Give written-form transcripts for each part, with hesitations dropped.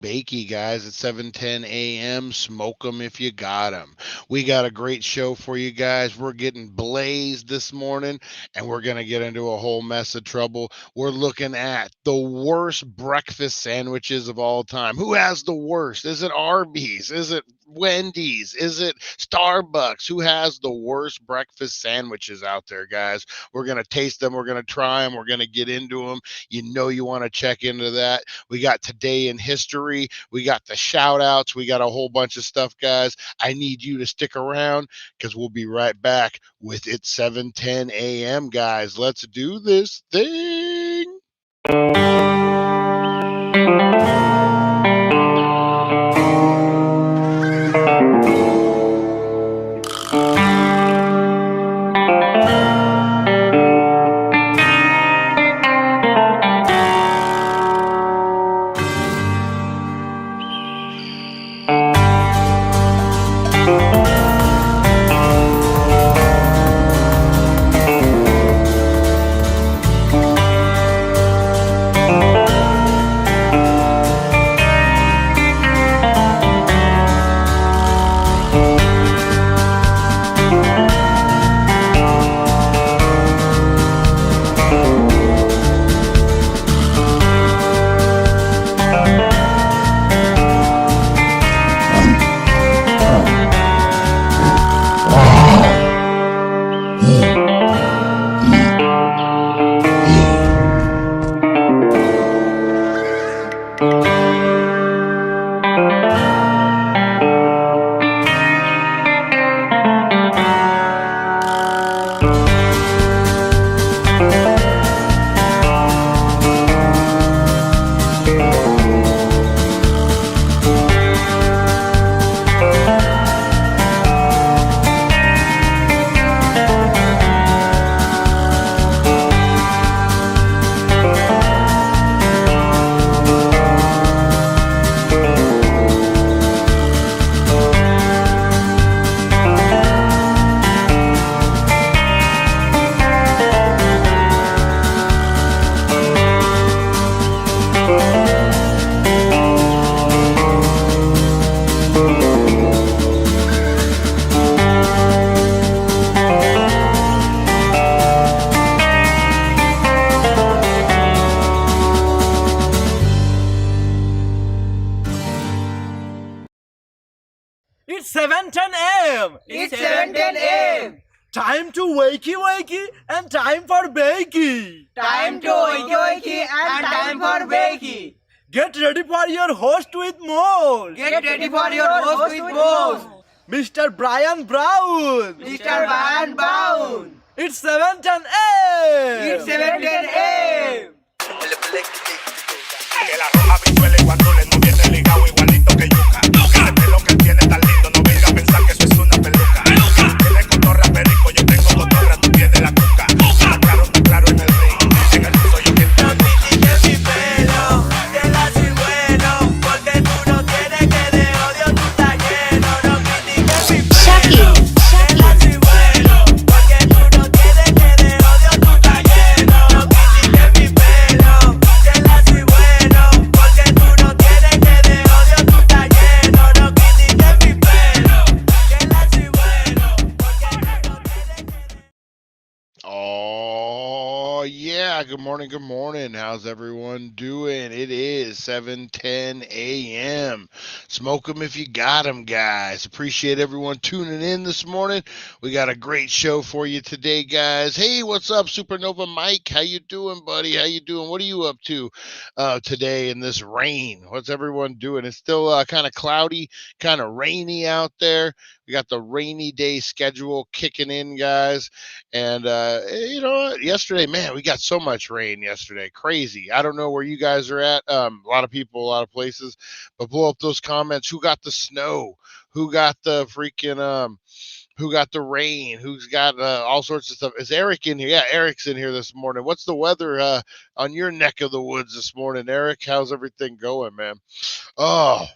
Bakey, guys, at 7:10 a.m. Smoke 'em if you got 'em. We got a great show for you guys. We're getting blazed this morning, and we're going to get into a whole mess of trouble. We're looking at the worst breakfast sandwiches of all time. Who has the worst? Is it Arby's? Is it Wendy's? Is it Starbucks? Who has the worst breakfast sandwiches out there, guys? We're going to taste them. We're going to try them. We're going to get into them. You want to check into that. We got today in history. We got the shout outs. We got a whole bunch of stuff, guys. I need you to stick around because we'll be right back with it 7:10 a.m. guys. Let's do this thing. It's 7:10 a.m. It's 7:10 a.m. Time to wakey wakey and time for bakey. Time to wakey wakey and time for bakey. Get ready for your host with more. Get ready for your host with most. Mr. Brian Brown. Mr. Brian Brown. It's 7:10 a.m. It's 7:10 a.m. Que la roja bichuela y guandules no viene ligado igualito que yuca. Ese pelo que él tiene tan lindo, no venga a pensar que eso es una peluca. Tiene cotorra perico, yo tengo cotorra, tú tienes la cuca. Está claro en el ring, en el piso yo quiero. No critiques mi pelo, que la soy bueno, porque tú no tienes que de odio tú estás lleno. No critiques mi pelo, que la soy bueno, porque tú no tienes que de odio tú estás lleno. No critiques mi pelo, que la soy bueno, porque tú no tienes que de odio tú estás lleno. No critiques mi pelo, que la soy bueno, porque tú no tienes que de... Oh, yeah. Good morning. How's everyone doing? It is 7:10 a.m. Smoke 'em if you got 'em, guys. Appreciate everyone tuning in this morning. We got a great show for you today, guys. Hey, what's up, Supernova Mike? How you doing, buddy? How you doing? What are you up to today in this rain? What's everyone doing? It's still kind of cloudy, kind of rainy out there. We got the rainy day schedule kicking in, guys. And you know what? Yesterday, man, we got so much rain yesterday. Crazy. I don't know where you guys are at. A lot of people, a lot of places. But blow up those comments. Who got the snow? Who got the freaking who got the rain? Who's got all sorts of stuff? Is Eric in here? Yeah, Eric's in here this morning. What's the weather on your neck of the woods this morning, Eric? How's everything going, man? Oh,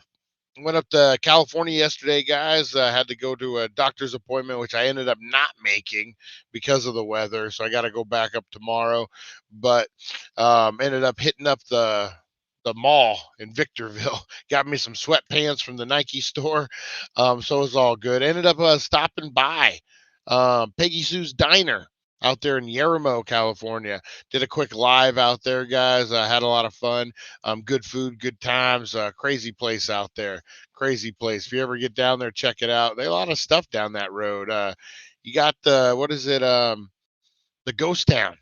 went up to California yesterday, guys. I had to go to a doctor's appointment, which I ended up not making because of the weather. So I got to go back up tomorrow. But ended up hitting up the mall in Victorville. Got me some sweatpants from the Nike store. So it was all good. Ended up stopping by Peggy Sue's Diner out there in Yermo, California. Did a quick live out there, guys. Had a lot of fun. Good food, good times. Crazy place out there. Crazy place. If you ever get down there, check it out. There's a lot of stuff down that road. You got the what is it? The Ghost Town,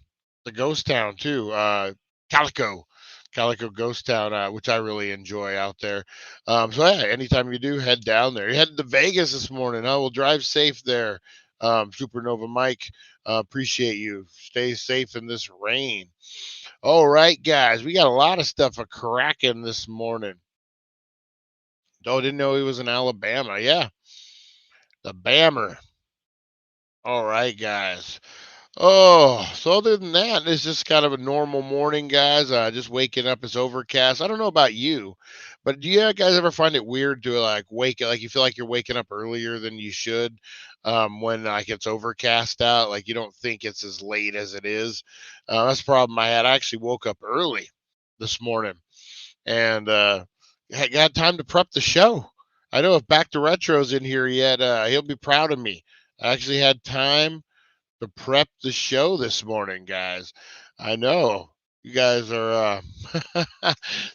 too. Calico Ghost Town, which I really enjoy out there. So yeah, anytime you do, head down there. You headed to Vegas this morning, huh? We'll drive safe there. Supernova Mike, appreciate you. Stay safe in this rain. All right, guys, we got a lot of stuff a cracking this morning. Oh, didn't know he was in Alabama. Yeah, the Bammer. All right, guys. Oh, so other than that, it's just kind of a normal morning, guys. Just waking up. It's overcast. I don't know about you, but do you guys ever find it weird to like like you feel like you're waking up earlier than you should when like it's overcast out? Like you don't think it's as late as it is. That's the problem I had. I actually woke up early this morning and got time to prep the show. I know if Back to Retro's in here yet, he'll be proud of me. I actually had time to prep the show this morning, guys. I know you guys are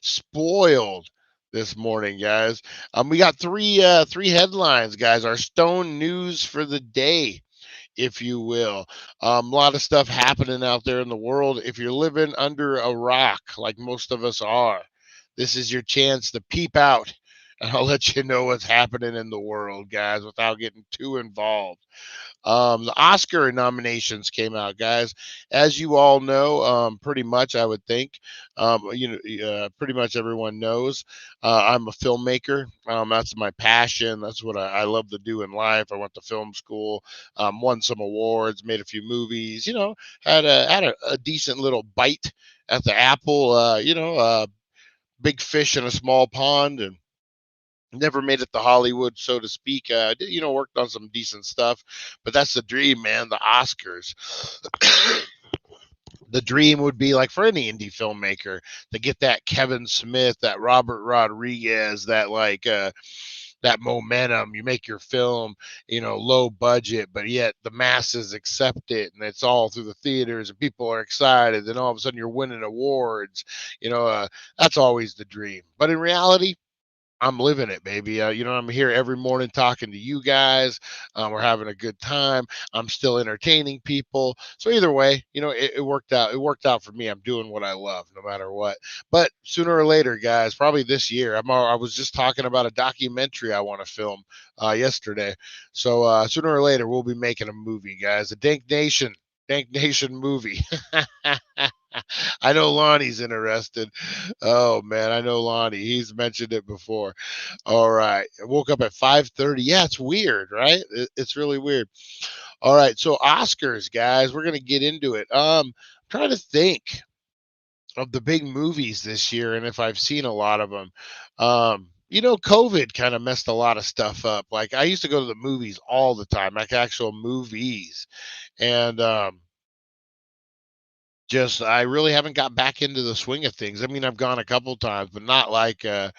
spoiled this morning, guys. We got three headlines, guys. Our Stone news for the day, if you will. A lot of stuff happening out there in the world. If you're living under a rock, like most of us are, this is your chance to peep out. And I'll let you know what's happening in the world, guys, without getting too involved. The Oscar nominations came out, guys. As you all know, pretty much, I would think, pretty much everyone knows. I'm a filmmaker. That's my passion. That's what I love to do in life. I went to film school, won some awards, made a few movies. Had a decent little bite at the apple. Big fish in a small pond, and never made it to Hollywood, so to speak. Worked on some decent stuff, but that's the dream, man. The Oscars. The dream would be like for any indie filmmaker to get that Kevin Smith, that Robert Rodriguez, that momentum. You make your film, low budget, but yet the masses accept it, and it's all through the theaters, and people are excited. Then all of a sudden, you're winning awards. That's always the dream. But in reality, I'm living it, baby. I'm here every morning talking to you guys. We're having a good time. I'm still entertaining people. So either way, it worked out. It worked out for me. I'm doing what I love, no matter what. But sooner or later, guys, probably this year. I was just talking about a documentary I want to film yesterday. So sooner or later, we'll be making a movie, guys. A Dank Nation movie. I know Lonnie's interested. Oh man, I know Lonnie. He's mentioned it before. All right. I woke up at 5:30. Yeah, it's weird, right? It's really weird. All right. So Oscars, guys, we're gonna get into it. I'm trying to think of the big movies this year and if I've seen a lot of them. COVID kind of messed a lot of stuff up. Like I used to go to the movies all the time, like actual movies. And I really haven't got back into the swing of things. I mean, I've gone a couple times, but not like I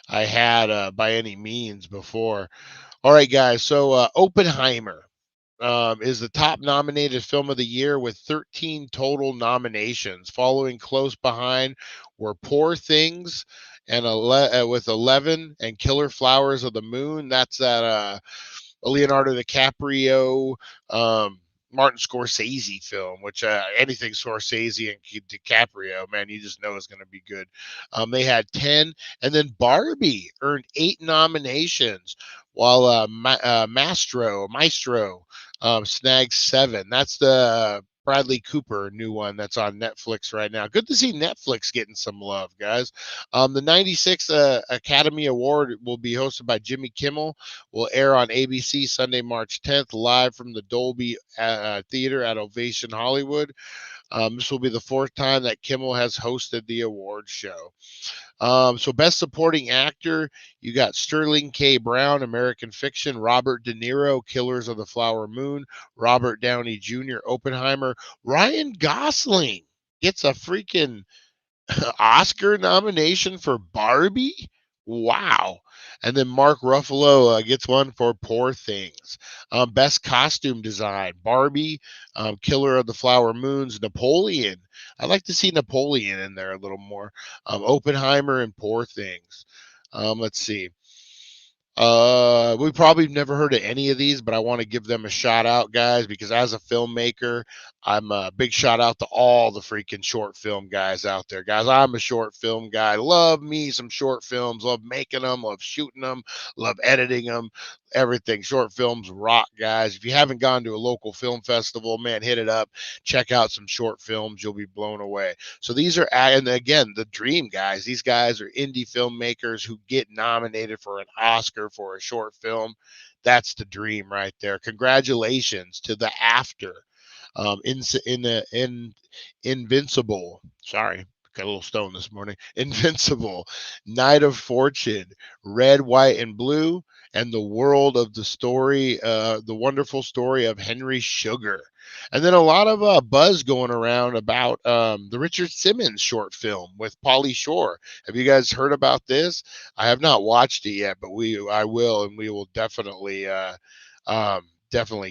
had by any means before. All right, guys. So Oppenheimer is the top nominated film of the year with 13 total nominations. Following close behind were Poor Things and with 11 and Killer Flowers of the Moon. That's that Leonardo DiCaprio. Martin Scorsese film, which anything Scorsese and DiCaprio, man, you just know is going to be good. They had 10, and then Barbie earned 8 nominations, while Maestro snagged 7. That's the Bradley Cooper new one that's on Netflix right now. Good to see Netflix getting some love, guys. The 96th Academy Award will be hosted by Jimmy Kimmel. Will air on ABC Sunday, March 10th, live from the Dolby Theater at Ovation Hollywood. This will be the 4th time that Kimmel has hosted the award show. So Best Supporting Actor, you got Sterling K. Brown, American Fiction, Robert De Niro, Killers of the Flower Moon, Robert Downey Jr., Oppenheimer, Ryan Gosling gets a freaking Oscar nomination for Barbie. Wow. And then Mark Ruffalo gets one for Poor Things. Best costume design, Barbie, Killer of the Flower Moons, Napoleon. I'd like to see Napoleon in there a little more. Oppenheimer and Poor Things. Let's see. We probably never heard of any of these, but I want to give them a shout out, guys, because as a filmmaker, I'm a big shout out to all the freaking short film guys out there, guys. I'm a short film guy. Love me some short films. Love making them. Love shooting them. Love editing them. Everything. Short films rock, guys. If you haven't gone to a local film festival, man, hit it up. Check out some short films. You'll be blown away. So these are, and again, the dream, guys. These guys are indie filmmakers who get nominated for an Oscar for a short film. That's the dream right there. Congratulations to the After, in Invincible. Sorry, got a little stone this morning. Invincible, Night of Fortune, Red, White, and Blue, and the world of the story, the wonderful story of Henry Sugar. And then a lot of buzz going around about the Richard Simmons short film with Pauly Shore. Have you guys heard about this? I have not watched it yet, but I will, and we will definitely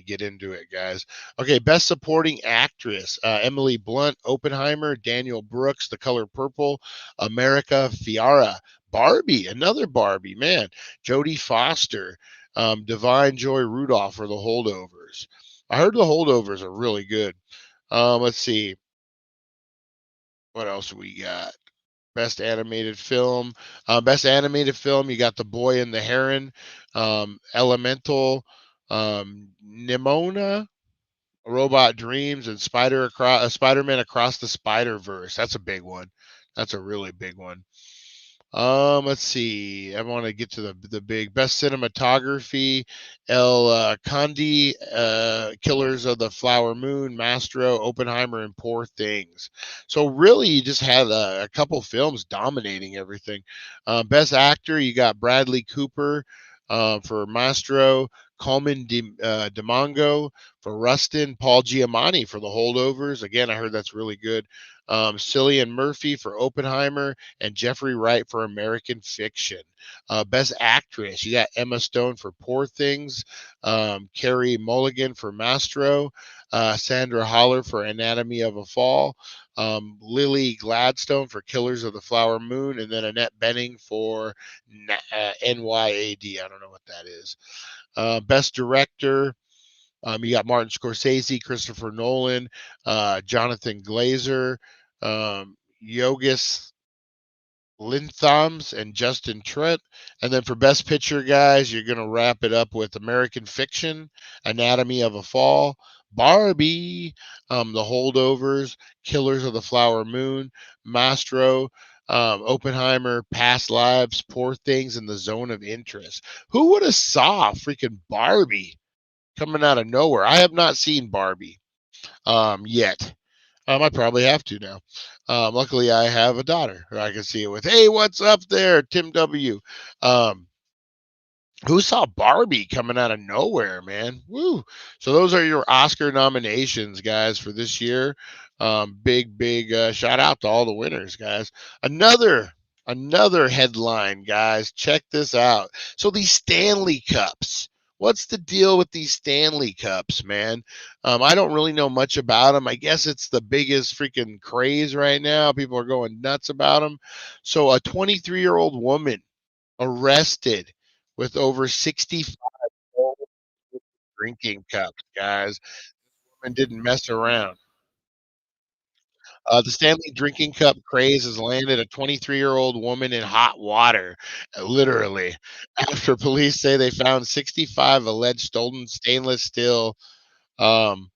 get into it, guys. Okay, best supporting actress: Emily Blunt, Oppenheimer; Daniel Brooks, The Color Purple; America Fiara, Barbie, another Barbie, man; Jodie Foster, Divine Joy Rudolph for The Holdovers. I heard The Holdovers are really good. Let's see. What else we got? Best animated film. Best animated film, you got The Boy and the Heron, Elemental, Nimona, Robot Dreams, and Spider-Man Across the Spider-Verse. That's a big one. That's a really big one. Let's see. I want to get to the big best cinematography: El Condi, Killers of the Flower Moon, Mastro, Oppenheimer, and Poor Things. So really, you just had a couple films dominating everything. Best actor, you got Bradley Cooper for Mastro, Coleman DeMongo for Rustin, Paul Giamatti for The Holdovers. Again, I heard that's really good. Cillian Murphy for Oppenheimer, and Jeffrey Wright for American Fiction. Best Actress, you got Emma Stone for Poor Things, Carey Mulligan for Mastro, Sandra Holler for Anatomy of a Fall, Lily Gladstone for Killers of the Flower Moon, and then Annette Bening for NYAD. I don't know what that is. Best Director, you got Martin Scorsese, Christopher Nolan, Jonathan Glazer, Yorgos Lanthimos, and Justin Trent. And then for Best Picture, guys, you're going to wrap it up with American Fiction, Anatomy of a Fall, Barbie, The Holdovers, Killers of the Flower Moon, Mastro, Oppenheimer, Past Lives, Poor Things, and The Zone of Interest. Who would have saw freaking Barbie coming out of nowhere? I have not seen Barbie yet. I probably have to now. Luckily, I have a daughter who I can see it with. Hey, what's up there, Tim W? Who saw Barbie coming out of nowhere, man? Woo! So those are your Oscar nominations, guys, for this year. Big shout out to all the winners, guys. Another headline, guys. Check this out. So these Stanley Cups. What's the deal with these Stanley Cups, man? I don't really know much about them. I guess it's the biggest freaking craze right now. People are going nuts about them. So a 23-year-old woman arrested with over 65 drinking cups, guys. Woman didn't mess around. The Stanley drinking cup craze has landed a 23-year-old woman in hot water, literally, after police say they found 65 alleged stolen stainless steel um,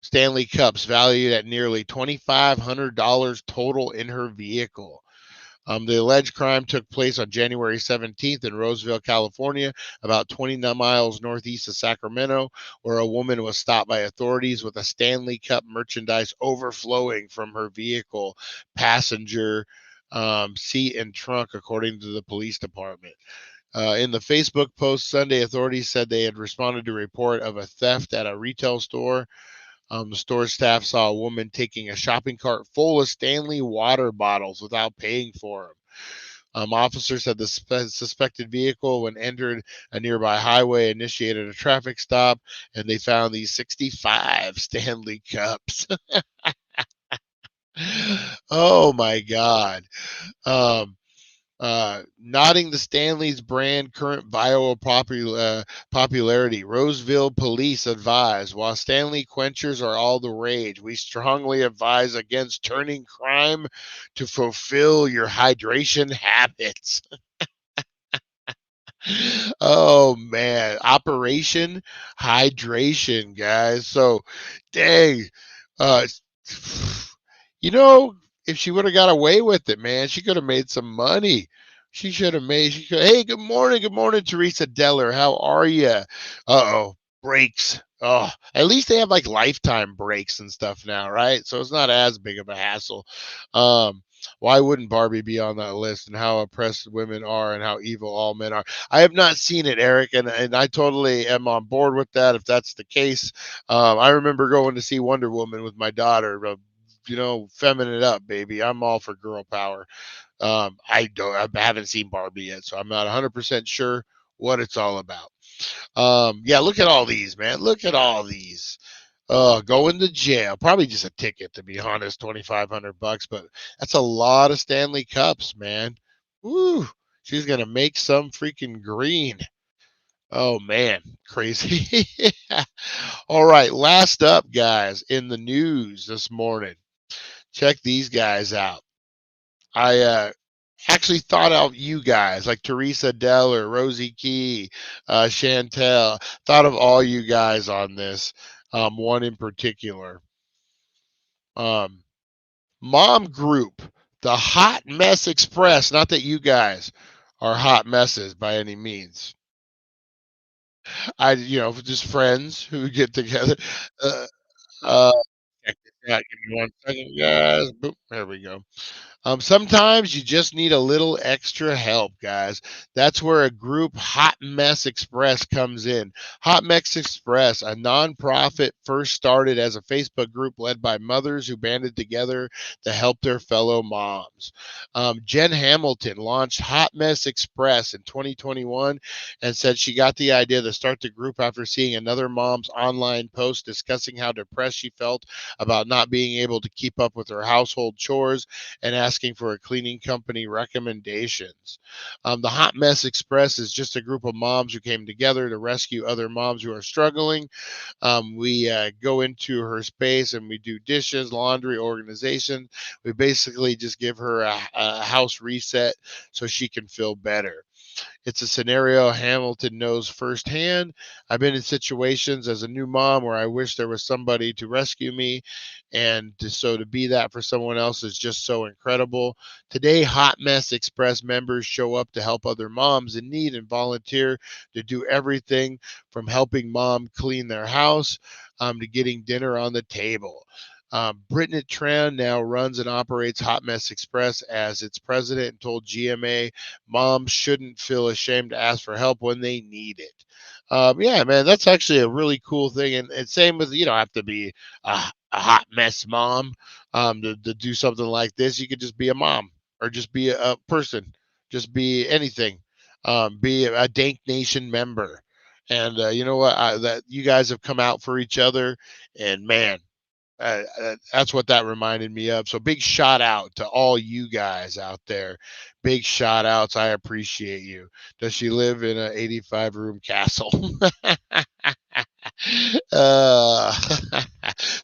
Stanley cups valued at nearly $2,500 total in her vehicle. The alleged crime took place on January 17th in Roseville, California, about 29 miles northeast of Sacramento, where a woman was stopped by authorities with a Stanley Cup merchandise overflowing from her vehicle passenger seat and trunk, according to the police department. In the Facebook post Sunday, authorities said they had responded to a report of a theft at a retail store. The store staff saw a woman taking a shopping cart full of Stanley water bottles without paying for them. Officers said the suspected vehicle, when entered a nearby highway, initiated a traffic stop, and they found these 65 Stanley Cups. Oh my God. Um, Noting the Stanley's brand current viral popularity, Roseville police advise, while Stanley quenchers are all the rage, we strongly advise against turning crime to fulfill your hydration habits. Oh man, Operation Hydration, guys. So, dang, uh, you know, if she would have got away with it, man, she could have made some money. She should have made. She could. Hey, good morning, Teresa Deller. How are you? Uh-oh, breaks. Oh, at least they have like lifetime breaks and stuff now, right? So it's not as big of a hassle. Um, why wouldn't Barbie be on that list? And how oppressed women are, and how evil all men are. I have not seen it, Eric, and I totally am on board with that. If that's the case, I remember going to see Wonder Woman with my daughter. Feminine it up, baby. I'm all for girl power. I haven't seen Barbie yet, so I'm not 100% sure what it's all about. Yeah, look at all these, man. Look at all these. Going to jail. Probably just a ticket, to be honest. $2,500, but that's a lot of Stanley Cups, man. Woo! She's gonna make some freaking green. Oh man, crazy. All right, last up, guys, in the news this morning. Check these guys out. I actually thought of you guys, like Teresa Deller, Rosie Key, Chantel. Thought of all you guys on this. One in particular. Um, Mom group, the Hot Mess Express. Not that you guys are hot messes by any means. Just friends who get together. Uh, uh, Check this out. Give me 1 second, guys. Boop, there we go. Sometimes you just need a little extra help, guys. That's where a group, Hot Mess Express, comes in. Hot Mess Express, a nonprofit, first started as a Facebook group led by mothers who banded together to help their fellow moms. Jen Hamilton launched Hot Mess Express in 2021 and said she got the idea to start the group after seeing another mom's online post discussing how depressed she felt about not being able to keep up with her household chores and asking for a cleaning company recommendations. The Hot Mess Express is just a group of moms who came together to rescue other moms who are struggling. We go into her space and we do dishes, laundry, organization. We basically just give her a house reset so she can feel better. It's a scenario Hamilton knows firsthand. I've been in situations as a new mom where I wish there was somebody to rescue me, and to be that for someone else is just so incredible. Today, Hot Mess Express members show up to help other moms in need and volunteer to do everything from helping mom clean their house to getting dinner on the table. Brittany Tran now runs and operates Hot Mess Express as its president and told GMA moms shouldn't feel ashamed to ask for help when they need it. Yeah, man, that's actually a really cool thing. And same with, you don't have to be a hot mess mom to do something like this. You could just be a mom or just be a person, just be anything, be a Dank Nation member. And you know what? That you guys have come out for each other, and man, that's what that reminded me of. So big shout out to all you guys out there. Big shout outs. I appreciate you. Does she live in an 85 room castle? uh,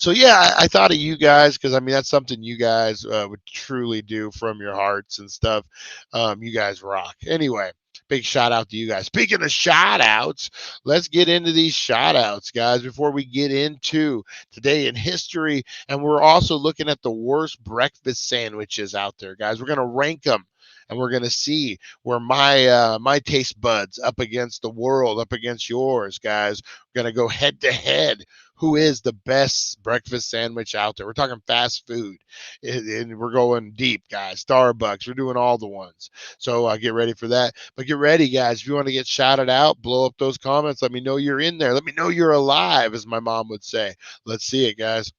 so yeah, I thought of you guys because I mean that's something you guys would truly do from your hearts and stuff. You guys rock. Anyway, big shout out to you guys. Speaking of shout outs, let's get into these shout outs, guys, before we get into today in history. And we're also looking at the worst breakfast sandwiches out there, guys. We're going to rank them. And we're going to see where my taste buds up against the world, up against yours, guys. We're going to go head to head who is the best breakfast sandwich out there. We're talking fast food, and we're going deep, guys. Starbucks, we're doing all the ones. So get ready for that. But get ready, guys. If you want to get shouted out, blow up those comments. Let me know you're in there. Let me know you're alive, as my mom would say. Let's see it, guys.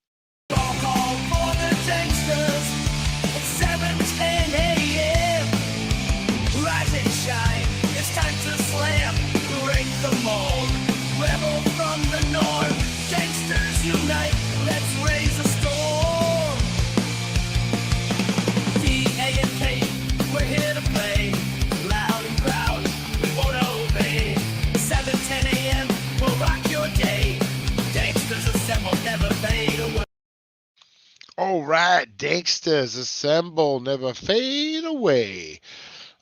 All right, Danksters, assemble, never fade away.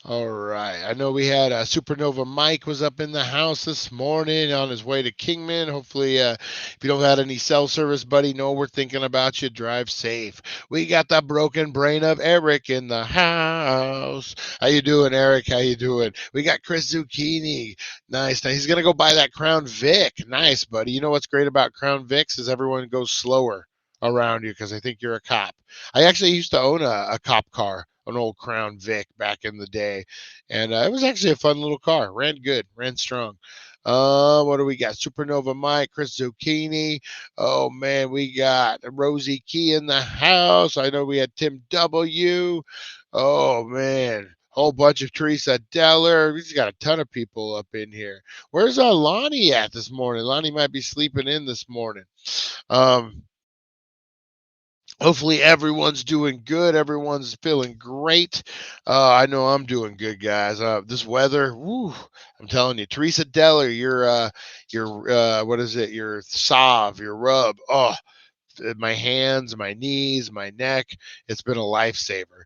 All right. I know we had Supernova Mike was up in the house this morning on his way to Kingman. Hopefully, if you don't have any cell service, buddy, know we're thinking about you. Drive safe. We got the broken brain of Eric in the house. How you doing, Eric? How you doing? We got Chris Zucchini. Nice. Now he's going to go buy that Crown Vic. Nice, buddy. You know what's great about Crown Vics is everyone goes slower around you because I think you're a cop. I actually used to own a cop car, an old Crown Vic back in the day, and it was actually a fun little car. Ran good, ran strong. What do we got? Supernova Mike, Chris Zucchini. Oh man, we got Rosie Key in the house. I know we had Tim W. Oh man, whole bunch of Teresa Deller. We've got a ton of people up in here. Where's Lonnie at this morning? Lonnie might be sleeping in this morning. Hopefully everyone's doing good. Everyone's feeling great. I know I'm doing good, guys. This weather, woo, I'm telling you, Teresa Deller, your what is it? Your salve, your rub. Oh, my hands, my knees, my neck. It's been a lifesaver.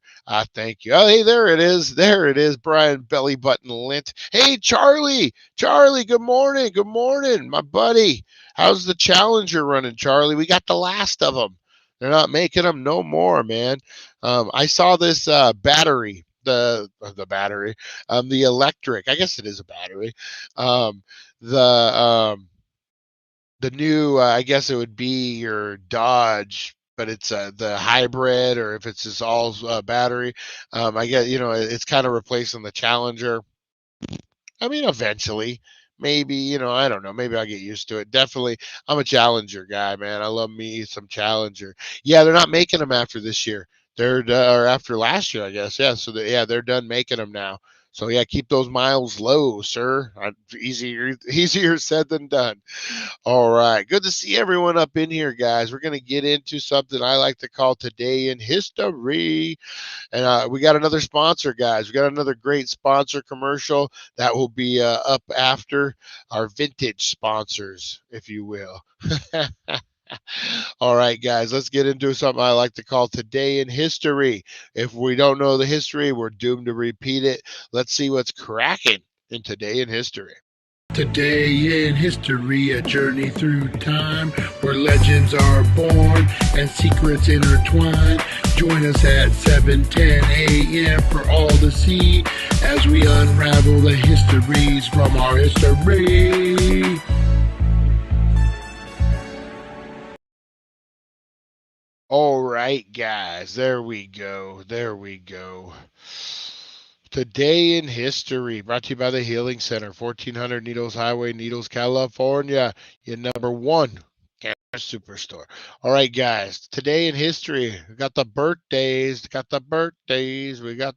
Thank you. Oh, hey, there it is. There it is. Brian Belly Button Lint. Hey, Charlie. Charlie, good morning. Good morning, my buddy. How's the Challenger running, Charlie? We got the last of them. They're not making them no more, man. I saw this battery, the battery, the electric. I guess it is a battery. The the new, I guess it would be your Dodge, but it's the hybrid, or if it's just all battery. I guess it's kind of replacing the Challenger. I mean, eventually, maybe, I don't know. Maybe I'll get used to it. Definitely, I'm a Challenger guy, man. I love me some Challenger. Yeah, they're not making them after this year. They're or after last year, I guess. Yeah, so they're done making them now. So yeah, keep those miles low, sir. Easier said than done. All right, good to see everyone up in here, guys. We're gonna get into something I like to call Today in History. And we got another sponsor, guys. We got another great sponsor commercial that will be up after our vintage sponsors, if you will. All right, guys, let's get into something I like to call Today in History. If we don't know the history, we're doomed to repeat it. Let's see what's cracking in Today in History. Today in history, a journey through time where legends are born and secrets intertwine. Join us at 7:10 a.m. for all to see as we unravel the histories from our history. All right, guys, there we go. There we go. Today in History, brought to you by the Healing Center, 1400 Needles Highway, Needles, California. Your number one cancer superstore. All right, guys, today in history, we got the birthdays. We got the birthdays. We got,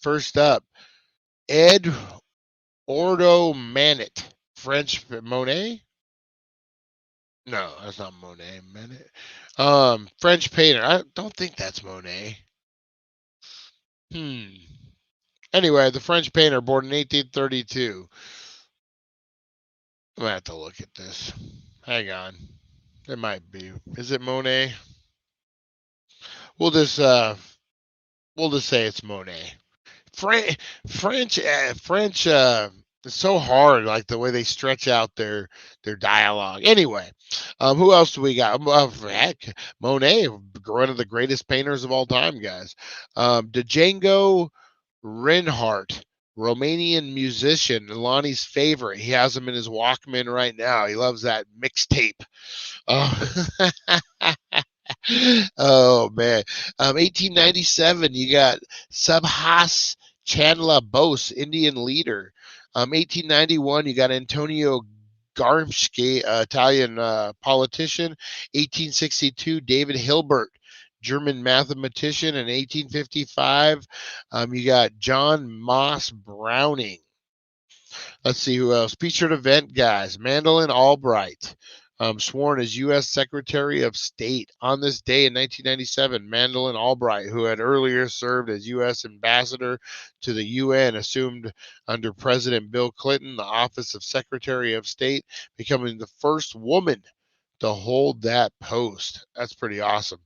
first up, Ed Ordo Manet, French Monet. No, that's not Monet. Manet. French painter. I don't think that's Monet. Anyway, the French painter, born in 1832. I'm gonna have to look at this. Hang on. It might be. Is it Monet? We'll just say it's Monet. French. It's so hard, like the way they stretch out their dialogue. Anyway, who else do we got? Heck, Monet, one of the greatest painters of all time, guys. Django Reinhardt, Romanian musician, Lonnie's favorite. He has him in his Walkman right now. He loves that mixtape. Oh, oh man. 1897, you got Subhas Chandra Bose, Indian leader. 1891, you got Antonio Gramsci, Italian politician. 1862, David Hilbert, German mathematician. In 1855, you got John Moss Browning. Let's see who else. Featured event guys. Madeleine Albright, sworn as U.S. Secretary of State. On this day in 1997, Madeleine Albright, who had earlier served as U.S. Ambassador to the UN, assumed under President Bill Clinton the office of Secretary of State, becoming the first woman to hold that post. That's pretty awesome.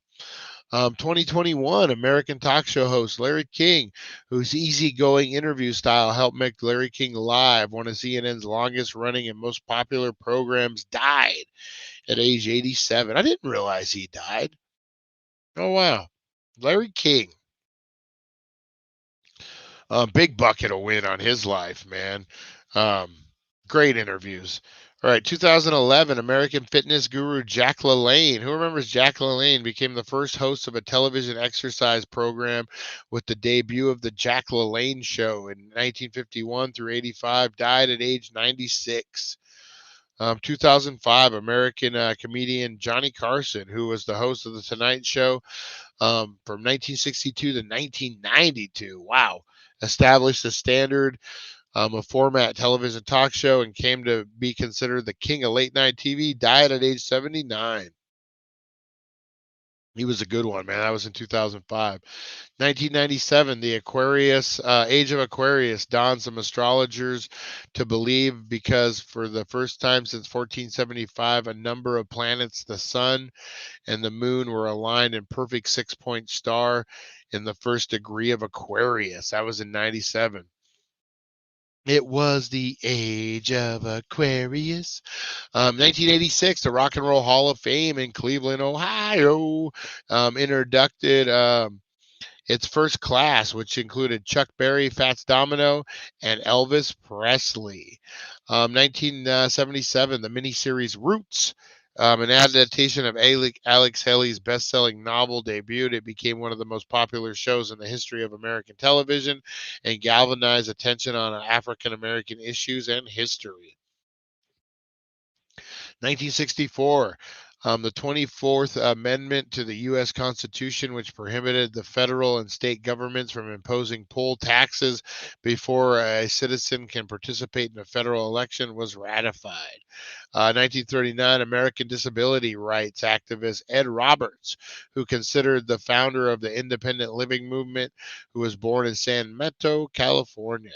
2021 American talk show host Larry King, whose easygoing interview style helped make Larry King Live one of CNN's longest running and most popular programs, died at age 87. I didn't realize he died. Oh, wow. Larry King. Big bucket of win on his life, man. Um, Great interviews. All right, 2011, American fitness guru Jack LaLanne. Who remembers Jack LaLanne became the first host of a television exercise program with the debut of the Jack LaLanne Show in 1951 through 85. Died at age 96. 2005, American comedian Johnny Carson, who was the host of The Tonight Show from 1962 to 1992. Wow. Established a standard a format television talk show and came to be considered the king of late night TV. Died at age 79. He was a good one, man. That was in 2005. 1997, the Aquarius, Age of Aquarius dawned some astrologers to believe because for the first time since 1475, a number of planets, the sun and the moon, were aligned in perfect 6-point star in the first degree of Aquarius. That was in 97. It was the age of Aquarius. 1986, the Rock and Roll Hall of Fame in Cleveland, Ohio, inducted its first class, which included Chuck Berry, Fats Domino, and Elvis Presley. 1977, the miniseries Roots, an adaptation of Alex Haley's best-selling novel, debuted. It became one of the most popular shows in the history of American television and galvanized attention on African American issues and history. 1964, the 24th Amendment to the U.S. Constitution, which prohibited the federal and state governments from imposing poll taxes before a citizen can participate in a federal election, was ratified. 1939, American disability rights activist Ed Roberts, who considered the founder of the independent living movement, who was born in San Mateo, California.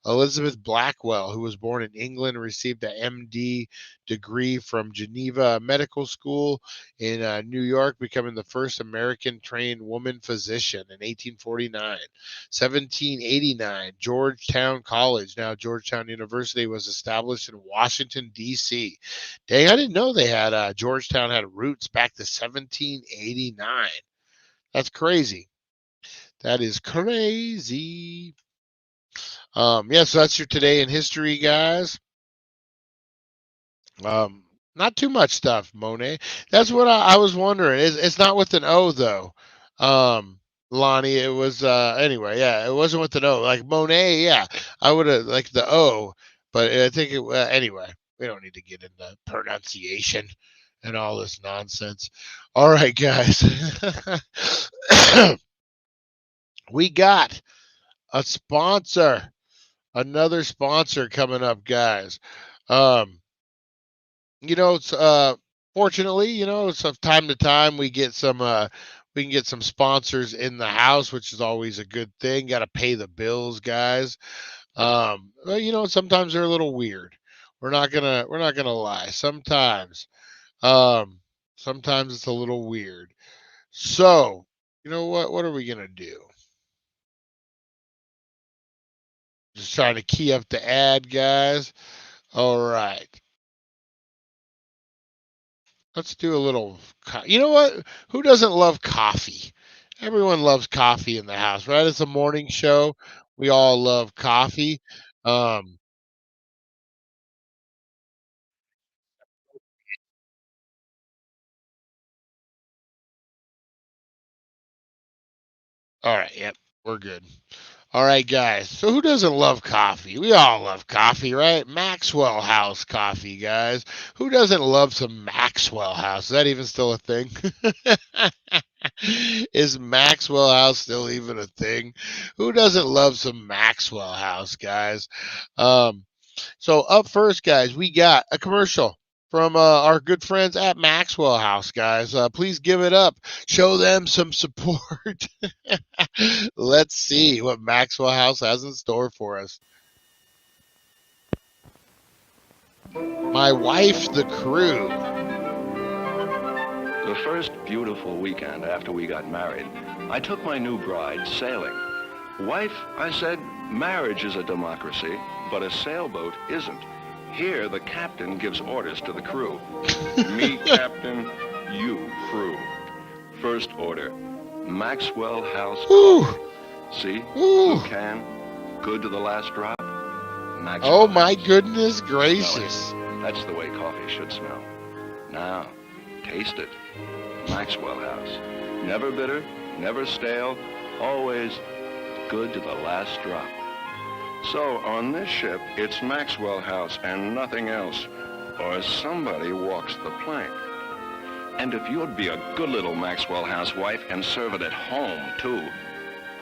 Elizabeth Blackwell, who was born in England, received an MD degree from Geneva Medical School in New York, becoming the first American trained woman physician in 1849. 1789, Georgetown College, now Georgetown University, was established in Washington, D.C. Dang, I didn't know they had Georgetown had roots back to 1789. That's crazy. That is crazy. Yeah, so that's your today in history, guys. Not too much stuff, Monet. That's what I was wondering. It's not with an O though. Lonnie, it was anyway, yeah, it wasn't with an O. Like Monet, yeah, I would have like the O, but I think it anyway. We don't need to get into pronunciation and all this nonsense. All right, guys. We got a sponsor, another sponsor coming up, guys. It's fortunately, it's from time to time we can get some sponsors in the house, which is always a good thing. Got to pay the bills, guys. Well, sometimes they're a little weird. We're not gonna lie. Sometimes it's a little weird. So, you know what? What are we gonna do? Just trying to key up the ad, guys. All right. Let's do a little. You know what? Who doesn't love coffee? Everyone loves coffee in the house, right? It's a morning show. We all love coffee. Um, all right, yep, we're good. All right, guys. So who doesn't love coffee? We all love coffee, right? Maxwell House coffee, guys. Who doesn't love some Maxwell House? Is that even still a thing? Is Maxwell House still even a thing? Who doesn't love some Maxwell House, guys? Um, so up first, guys, we got a commercial from our good friends at Maxwell House, guys. Please give it up. Show them some support. Let's see what Maxwell House has in store for us. My wife, the crew. The first beautiful weekend after we got married, I took my new bride sailing. Wife, I said, marriage is a democracy, but a sailboat isn't. Here, the captain gives orders to the crew. Me, captain, you, crew. First order, Maxwell House coffee. See? Ooh. Blue can, good to the last drop. Maxwell Oh my House. goodness Smell gracious. it. That's the way coffee should smell. Now, taste it. Maxwell House. Never bitter, never stale, always good to the last drop. So on this ship, it's Maxwell House and nothing else, or somebody walks the plank. And if you'd be a good little Maxwell House wife and serve it at home, too,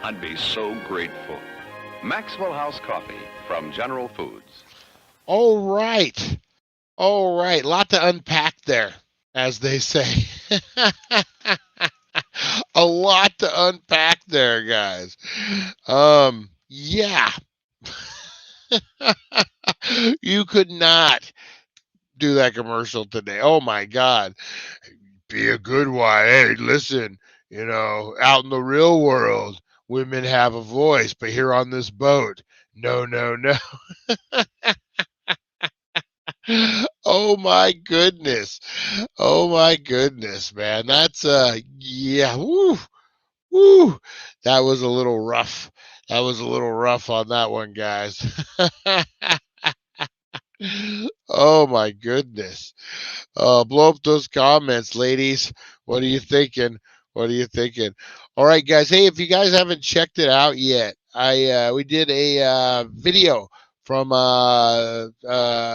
I'd be so grateful. Maxwell House Coffee from General Foods. All right. All right. Lot to unpack there, as they say. A lot to unpack there, guys. Yeah. You could not do that commercial today. Oh my God. Be a good one. Hey, listen, out in the real world, women have a voice, but here on this boat, no, no, no. Oh my goodness. Oh my goodness, man. That's yeah, woo, woo. That was a little rough. That was a little rough on that one, guys. Oh my goodness. Blow up those comments, ladies. What are you thinking? What are you thinking? All right, guys. Hey, if you guys haven't checked it out yet, we did a video from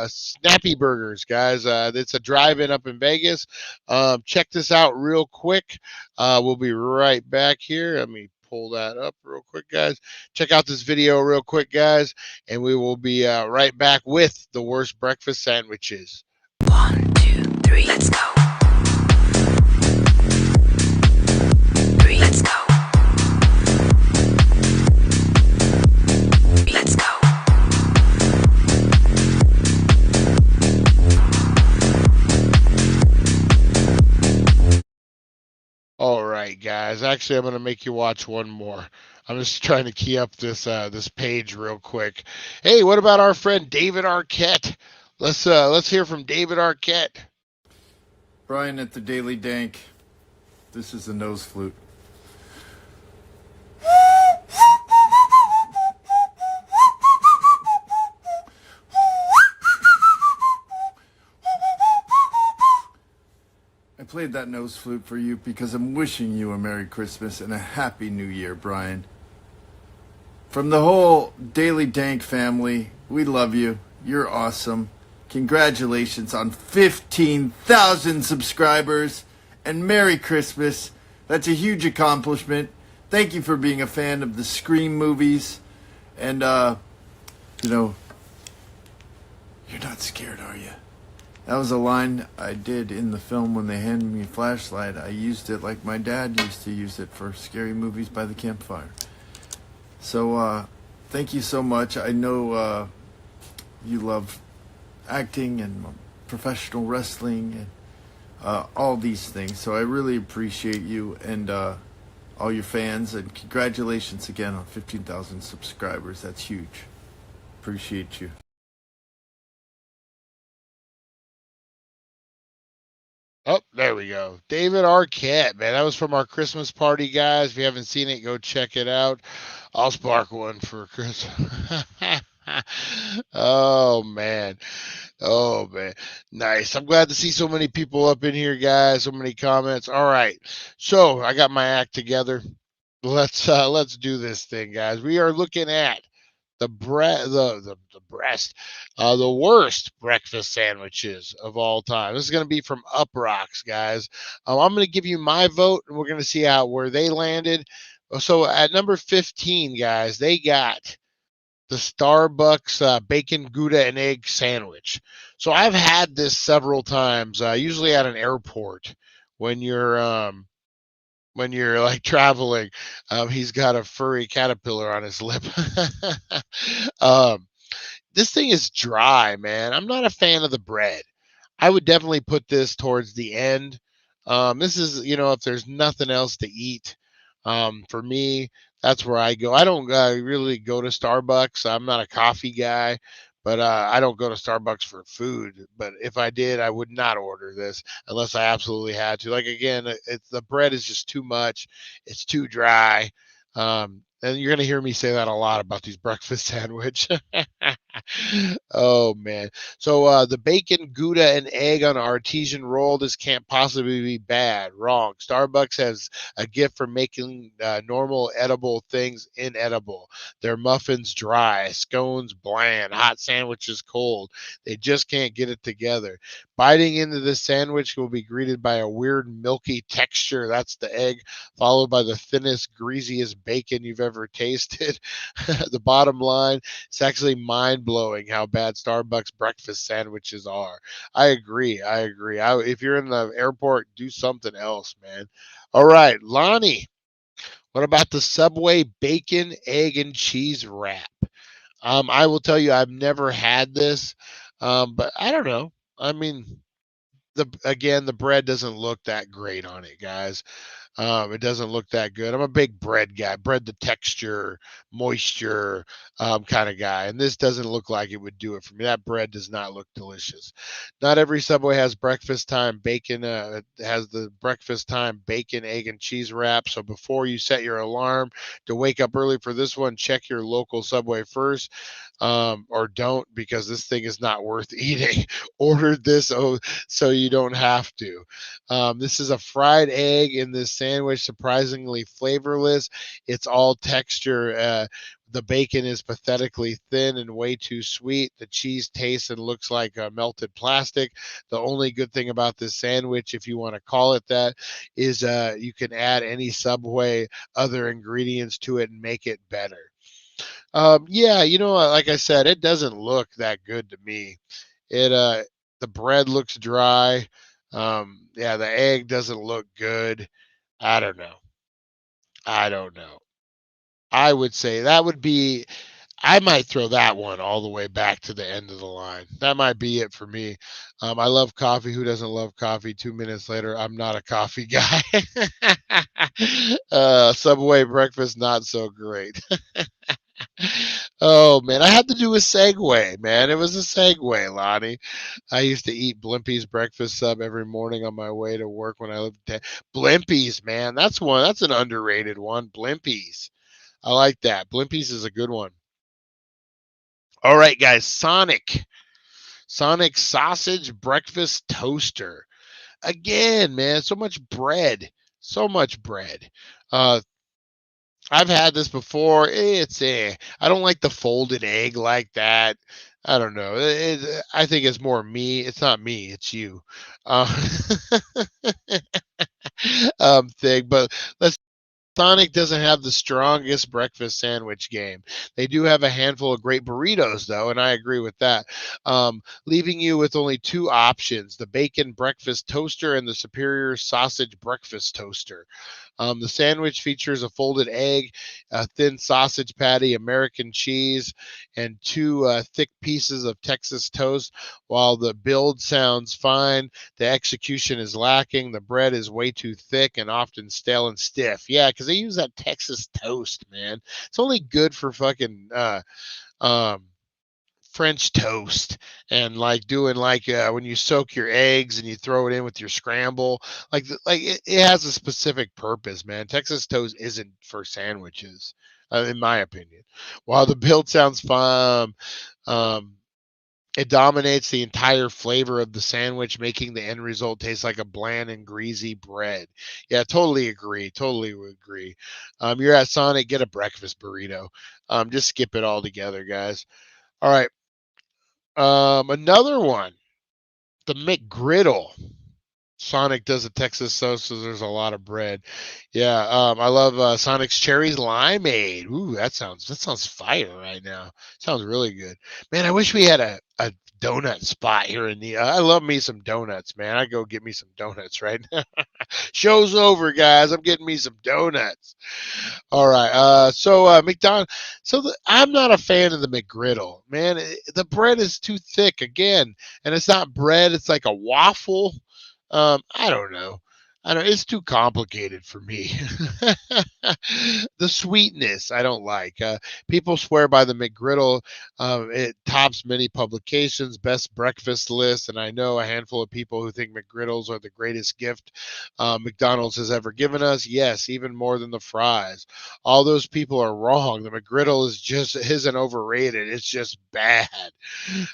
Snappy Burgers, guys. It's a drive-in up in Vegas. Check this out real quick. We'll be right back here. Let me pull that up real quick, guys. Check out this video real quick, guys, and we will be right back with the worst breakfast sandwiches. 1, 2, 3, let's go. 3, let's go. Let's go. All right, guys. Actually, I'm going to make you watch one more. I'm just trying to key up this page real quick. Hey, what about our friend David Arquette? Let's hear from David Arquette. Brian at the Daily Dank. This is the nose flute. I played that nose flute for you because I'm wishing you a Merry Christmas and a Happy New Year, Brian. From the whole Daily Dank family, we love you. You're awesome. Congratulations on 15,000 subscribers and Merry Christmas. That's a huge accomplishment. Thank you for being a fan of the Scream movies. And, you're not scared, are you? That was a line I did in the film when they handed me a flashlight. I used it like my dad used to use it for scary movies by the campfire. So, thank you so much. I know you love acting and professional wrestling and all these things. So I really appreciate you and all your fans. And congratulations again on 15,000 subscribers. That's huge. Appreciate you. Oh, there we go. David Arquette, man. That was from our Christmas party, guys. If you haven't seen it, go check it out. I'll spark one for Chris. Oh, man. Oh, man. Nice. I'm glad to see so many people up in here, guys. So many comments. All right. So I got my act together. Let's do this thing, guys. We are looking at the worst breakfast sandwiches of all time. This is going to be from Up Rocks, guys. I'm going to give you my vote, and we're going to see where they landed. So at number 15, guys, they got the Starbucks bacon Gouda and egg sandwich. So I've had this several times, usually at an airport when you're like traveling. He's got a furry caterpillar on his lip. um, this thing is dry, man. I'm not a fan of the bread. I would definitely put this towards the end. This is, if there's nothing else to eat, for me, that's where I go. I don't really go to Starbucks. I'm not a coffee guy, but I don't go to Starbucks for food. But if I did, I would not order this unless I absolutely had to. Like, again, the bread is just too much. It's too dry. And you're going to hear me say that a lot about these breakfast sandwich. Oh, man. So the bacon, Gouda, and egg on an artesian roll, this can't possibly be bad. Wrong. Starbucks has a gift for making normal edible things inedible. Their muffins dry, scones bland, hot sandwiches cold. They just can't get it together. Biting into this sandwich will be greeted by a weird milky texture. That's the egg, followed by the thinnest, greasiest bacon you've ever tasted. The bottom line, it's actually mind-blowing how bad Starbucks breakfast sandwiches are. I agree. If you're in the airport, do something else, man. All right, Lonnie, what about the Subway bacon, egg, and cheese wrap? I will tell you, I've never had this, but I don't know. I mean, the bread doesn't look that great on it, guys. It doesn't look that good. I'm a big bread guy, bread the texture, moisture kind of guy. And this doesn't look like it would do it for me. That bread does not look delicious. Not every Subway has breakfast time bacon. It has the breakfast time bacon, egg, and cheese wrap. So before you set your alarm to wake up early for this one, check your local Subway first. Or don't, because this thing is not worth eating. Ordered this so you don't have to. This is a fried egg in this sandwich, surprisingly flavorless. It's all texture. The bacon is pathetically thin and way too sweet. The cheese tastes and looks like melted plastic. The only good thing about this sandwich, if you want to call it that, is you can add any Subway other ingredients to it and make it better. Yeah, like I said, it doesn't look that good to me. The bread looks dry. Yeah, the egg doesn't look good. I don't know. I don't know. I would say that would be. I might throw that one all the way back to the end of the line. That might be it for me. I love coffee. Who doesn't love coffee? 2 minutes later, I'm not a coffee guy. Subway breakfast, not so great. Oh man, I had to do a segue, man. It was a segue, Lonnie. I used to eat Blimpie's breakfast sub every morning on my way to work when I lived in Blimpie's, man. That's one. That's an underrated one. Blimpie's. I like that. Blimpie's is a good one. All right, guys. Sonic sausage breakfast toaster. Again, man, so much bread. So much bread. I've had this before. I don't like the folded egg like that. I don't know. I think it's more me. It's not me. It's you. Uh, thing. But let's. Sonic doesn't have the strongest breakfast sandwich game. They do have a handful of great burritos, though, and I agree with that. Leaving you with only two options: the bacon breakfast toaster and the superior sausage breakfast toaster. The sandwich features a folded egg, a thin sausage patty, American cheese, and two thick pieces of Texas toast. While the build sounds fine, the execution is lacking. The bread is way too thick and often stale and stiff. Yeah, because they use that Texas toast, man. It's only good for fucking um, French toast and like doing like when you soak your eggs and you throw it in with your scramble, like it has a specific purpose, man. Texas toast isn't for sandwiches, in my opinion. While the build sounds fun, um, it dominates the entire flavor of the sandwich, making the end result taste like a bland and greasy bread. Yeah, totally agree. Totally agree. You're at Sonic, get a breakfast burrito. Just skip it all together, guys. All right. Another one, the McGriddle. Sonic does a Texas toast, so there's a lot of bread. Yeah, I love Sonic's cherries limeade. Ooh, that sounds fire right now. Sounds really good, man. I wish we had a donut spot here in the. I love me some donuts, man. I go get me some donuts right now. Show's over, guys. I'm getting me some donuts. All right. So McDonald. I'm not a fan of the McGriddle, man. The bread is too thick again, and it's not bread. It's like a waffle. I don't know. I don't. It's too complicated for me. The sweetness I don't like. People swear by the McGriddle. It tops many publications, best breakfast list, and I know a handful of people who think McGriddles are the greatest gift McDonald's has ever given us. Yes, even more than the fries. All those people are wrong. The McGriddle isn't overrated. It's just bad.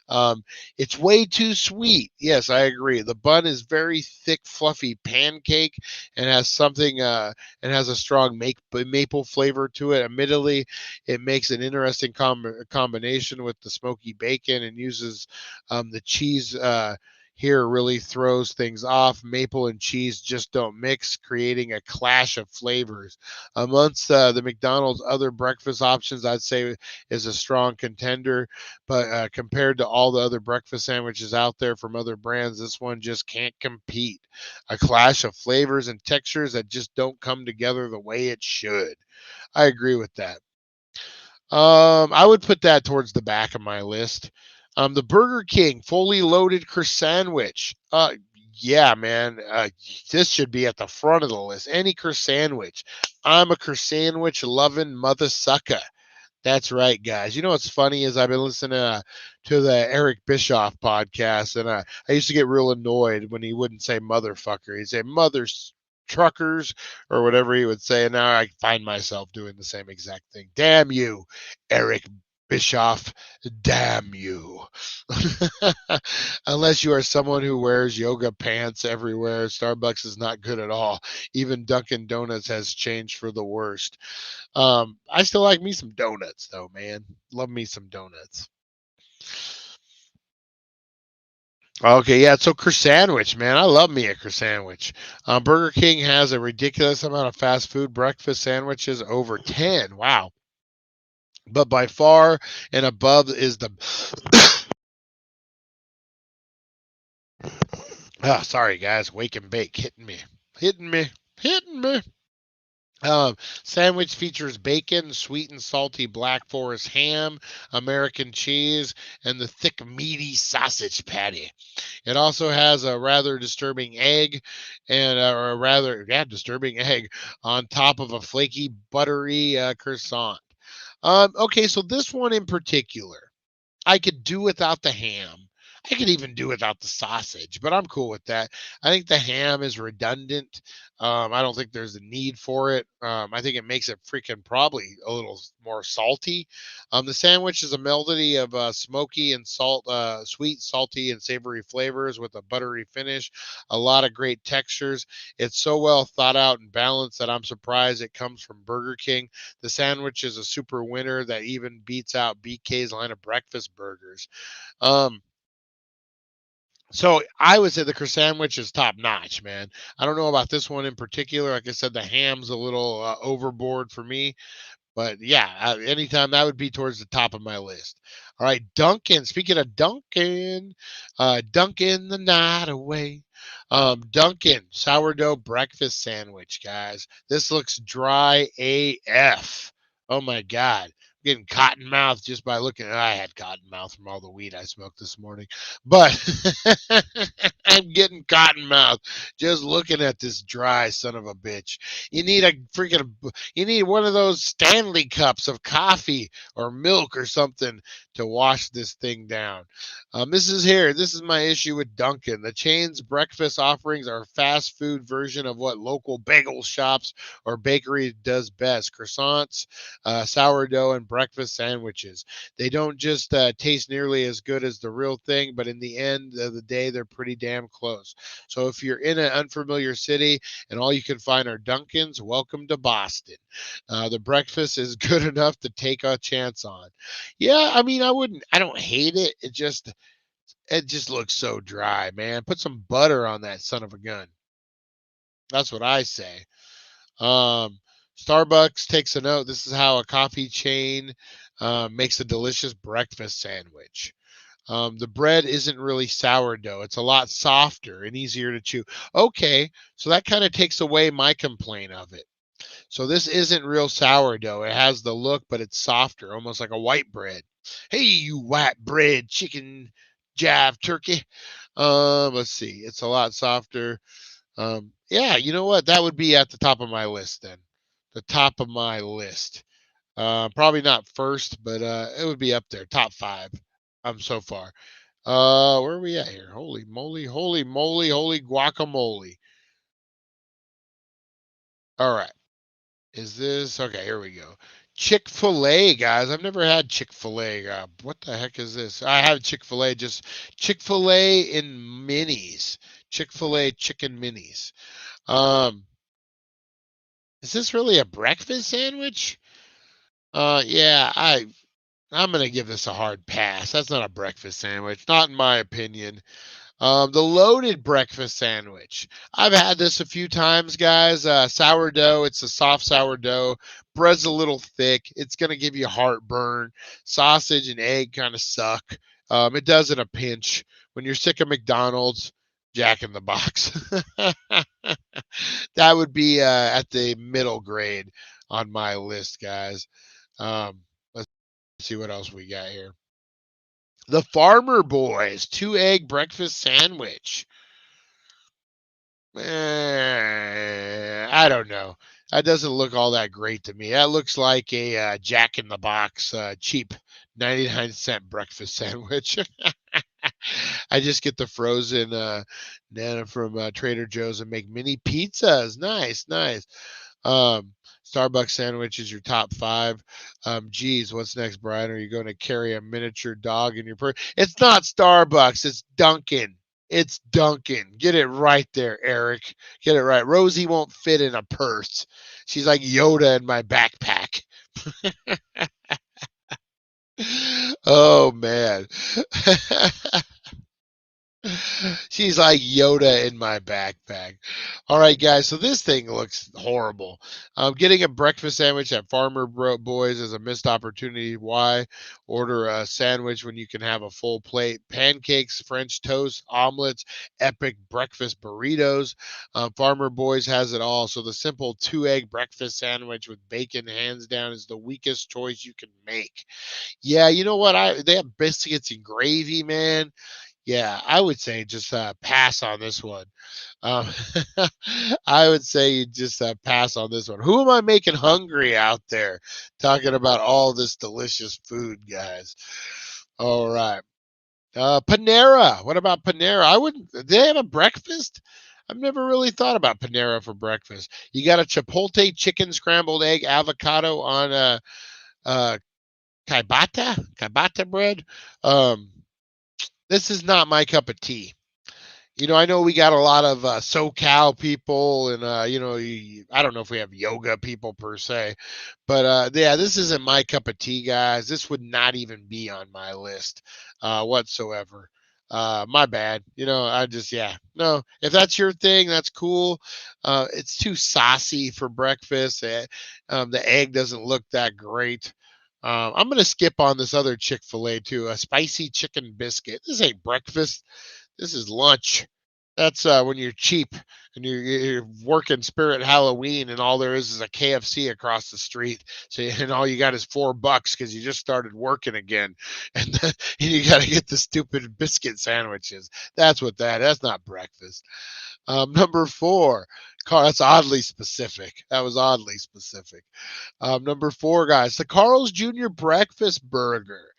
Um, it's way too sweet. Yes, I agree. The bun is very thick, fluffy pancake and has a strong maple flavor to it. Admittedly, it makes an interesting combination with the smoky bacon and uses the cheese. Here really throws things off. Maple and cheese just don't mix, creating a clash of flavors. Amongst the McDonald's other breakfast options, I'd say is a strong contender. But compared to all the other breakfast sandwiches out there from other brands, this one just can't compete. A clash of flavors and textures that just don't come together the way it should. I agree with that. I would put that towards the back of my list. The Burger King fully loaded croissant. Yeah, man, this should be at the front of the list. Any croissant. I'm a croissant loving mother sucker. That's right, guys. You know what's funny is I've been listening to the Eric Bischoff podcast, and I used to get real annoyed when he wouldn't say motherfucker. He'd say truckers or whatever he would say. And now I find myself doing the same exact thing. Damn you, Eric Bischoff. Damn you. Unless you are someone who wears yoga pants everywhere, Starbucks is not good at all. Even Dunkin' Donuts has changed for the worst. I still like me some donuts, though, man. Love me some donuts. Okay, yeah, so croissant, man. I love me a croissant. Burger King has a ridiculous amount of fast food breakfast sandwiches, over 10. Wow. But by far and above is the. Oh, sorry, guys. Wake and bake hitting me. Hitting me. Hitting me. Sandwich features bacon, sweet and salty Black Forest ham, American cheese, and the thick, meaty sausage patty. It also has a rather disturbing egg and disturbing egg on top of a flaky, buttery croissant. Okay, so this one in particular, I could do without the ham. I could even do without the sausage, but I'm cool with that. I think the ham is redundant. I don't think there's a need for it. I think it makes it freaking probably a little more salty. The sandwich is a melody of smoky and sweet, salty, and savory flavors with a buttery finish. A lot of great textures. It's so well thought out and balanced that I'm surprised it comes from Burger King. The sandwich is a super winner that even beats out BK's line of breakfast burgers. So I would say the croissant sandwich is top notch, man. I don't know about this one in particular. Like I said, the ham's a little overboard for me, but yeah, anytime that would be towards the top of my list. All right, Dunkin'. Speaking of Dunkin', Dunkin' the night away. Dunkin' sourdough breakfast sandwich, guys. This looks dry AF. Oh my God. getting cotton mouth just by looking. I had cotton mouth from all the weed I smoked this morning, but I'm getting cotton mouth just looking at this dry son of a bitch. You need you need one of those Stanley cups of coffee or milk or something to wash this thing down. This is my issue with Dunkin'. The chain's breakfast offerings are a fast food version of what local bagel shops or bakery does best: croissants, sourdough, and breakfast sandwiches. They don't just taste nearly as good as the real thing, but in the end of the day, they're pretty damn close. So if you're in an unfamiliar city and all you can find are Dunkin's, welcome to Boston. The breakfast is good enough to take a chance on. Yeah, I mean, I don't hate it. It just looks so dry, man. Put some butter on that son of a gun. That's what I say. Um, Starbucks takes a note. This is how a coffee chain makes a delicious breakfast sandwich. The bread isn't really sourdough. It's a lot softer and easier to chew. Okay, so that kind of takes away my complaint of it. So this isn't real sourdough. It has the look, but it's softer, almost like a white bread. Hey, you white bread, chicken, jive, turkey. Let's see. It's a lot softer. Yeah, you know what? That would be at the top of my list then. The top of my list. Probably not first, but it would be up there, top 5. So far. Where are we at here? Holy moly, holy moly, holy guacamole. All right. Is this okay? Here we go. Chick-fil-A, guys. I've never had Chick-fil-A. What the heck is this? I have Chick-fil-A, just Chick-fil-A in minis. Chick-fil-A chicken minis. Um, is this really a breakfast sandwich? Yeah, I'm gonna give this a hard pass. That's not a breakfast sandwich, not in my opinion. The loaded breakfast sandwich. I've had this a few times, guys. Sourdough. It's a soft sourdough. Bread's a little thick. It's gonna give you heartburn. Sausage and egg kind of suck. It does in a pinch. When you're sick of McDonald's, Jack in the Box. That would be at the middle grade on my list, guys. Let's see what else we got here. The Farmer Boys 2-egg breakfast sandwich. I don't know. That doesn't look all that great to me. That looks like a Jack in the Box cheap 99-cent breakfast sandwich. I just get the frozen Nana from Trader Joe's and make mini pizzas. Nice, nice. Starbucks sandwich is your top 5. Geez, what's next, Brian? Are you going to carry a miniature dog in your purse? It's not Starbucks. It's Dunkin'. It's Dunkin'. Get it right there, Eric. Get it right. Rosie won't fit in a purse. She's like Yoda in my backpack. Oh, man. She's like Yoda in my backpack. All right, guys. So this thing looks horrible. Getting a breakfast sandwich at Farmer Boys is a missed opportunity. Why order a sandwich when you can have a full plate? Pancakes, French toast, omelets, epic breakfast burritos. Farmer Boys has it all. So the simple 2-egg breakfast sandwich with bacon, hands down, is the weakest choice you can make. Yeah, you know what? They have biscuits and gravy, man. Yeah, I would say just pass on this one. Um, I would say you just pass on this one. Who am I making hungry out there talking about all this delicious food, guys? All right. Panera. What about Panera? Do they have a breakfast? I've never really thought about Panera for breakfast. You got a Chipotle chicken scrambled egg avocado on a ciabatta bread. This is not my cup of tea. I know we got a lot of SoCal people and, I don't know if we have yoga people per se, but yeah, this isn't my cup of tea, guys. This would not even be on my list whatsoever. My bad. No, if that's your thing, that's cool. It's too saucy for breakfast. The egg doesn't look that great. I'm going to skip on this other Chick-fil-A too, a spicy chicken biscuit. This ain't breakfast. This is lunch. That's when you're cheap and you're working Spirit Halloween, and all there is a KFC across the street. So and all you got is $4 because you just started working again, and, and you got to get the stupid biscuit sandwiches. That's what that. That's not breakfast. Number four, that's oddly specific. That was oddly specific. Number four, guys, the Carl's Jr. Breakfast Burger.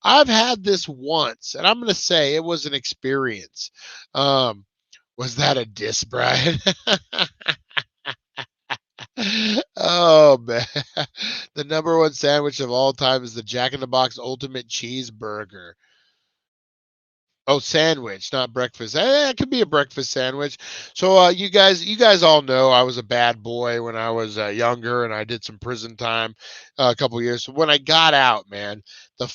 I've had this once, and I'm going to say it was an experience. Was that a diss, Brian? Oh man, the number one sandwich of all time is the Jack in the Box Ultimate Cheeseburger. Oh, sandwich, not breakfast. It could be a breakfast sandwich. So, you guys all know I was a bad boy when I was younger, and I did some prison time a couple years. So when I got out, man, the